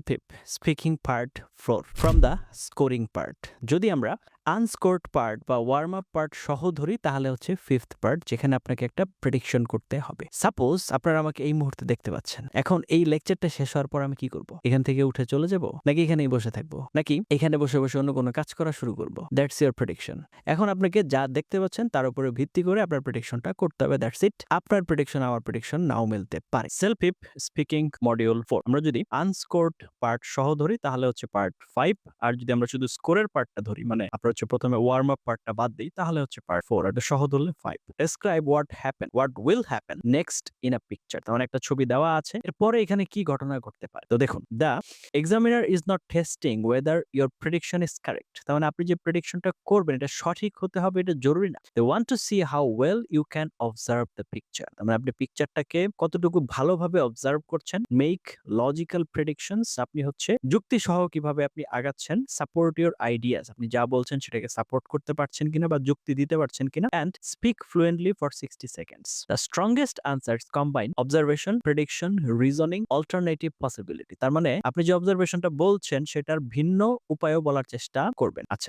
Self-Pip Speaking Part 4 from the Scoring Part. যদি আমরা আনস্কোরড part বা ওয়ার্ম আপ পার্ট সহ ধরি তাহলে হচ্ছে ফিফথ পার্ট, যেখানে আপনাকে একটা প্রেডিকশন করতে হবে। সাপোজ আপনারা আমাকে এই মুহূর্তে দেখতে পাচ্ছেন। এখন এই লেকচারটা শেষ হওয়ার পর আমি কি করব? এখান থেকে উঠে চলে যাব, নাকি এখানেই বসে থাকবো, নাকি এখানে বসে বসে অন্য কোনো কাজ করা শুরু করব? That's your prediction. এখন আপনাকে যা দেখতে পাচ্ছেন তার উপরে ভিত্তি করে আপনার প্রেডিকশনটা করতে হবে। That's it. আপনার প্রেডিকশন আমার প্রেডিকশন নাও মিলতে পারে। সেলফ-পিপ স্পিকিং মডিউল 4 আমরা যদি আনস্কোরড পার্ট সহ ধরি তাহলে হচ্ছে পার্ট 5, আর যদি আমরা শুধু স্কোরের পার্টটা ধরি, মানে আপনারা হচ্ছে প্রথমে ওয়ার্ম আপ পার্টটা বাদ দেই, তাহলে হচ্ছে পার্ট 4, এটা সহ ধরলে 5। Describe what will happen next in a picture. তার মানে একটা ছবি দেওয়া আছে, এরপরে এখানে কি ঘটনা ঘটতে পারে। তো দেখুন, the examiner is not testing weather your prediction is correct. তার মানে আপনি যে প্রেডিকশনটা করবেন এটা সঠিক হতে হবে এটা জরুরি না। They want to see how well you can observe the picture. তার মানে আপনি পিকচারটাকে কতটুকু ভালোভাবে অবজার্ভ করছেন। মেক লজিক্যাল প্রেডিকশনস, আপনি হচ্ছে যুক্তি সহ কিভাবে আপনি আগাচ্ছেন। সাপোর্ট ইওর আইডিয়াস, আপনি যা বলছেন সেটাকে সাপোর্ট করতে পারছেন কিনা বা যুক্তি দিতে পারছেন কিনা। And speak fluently for 60 seconds. The strongest answers combine observation, prediction, reasoning, alternative possibility. তার মানে আপনি যে অবজারভেশনটা বলছেন সেটার ভিন্ন উপায়ও বলার চেষ্টা করবেন। আচ্ছা,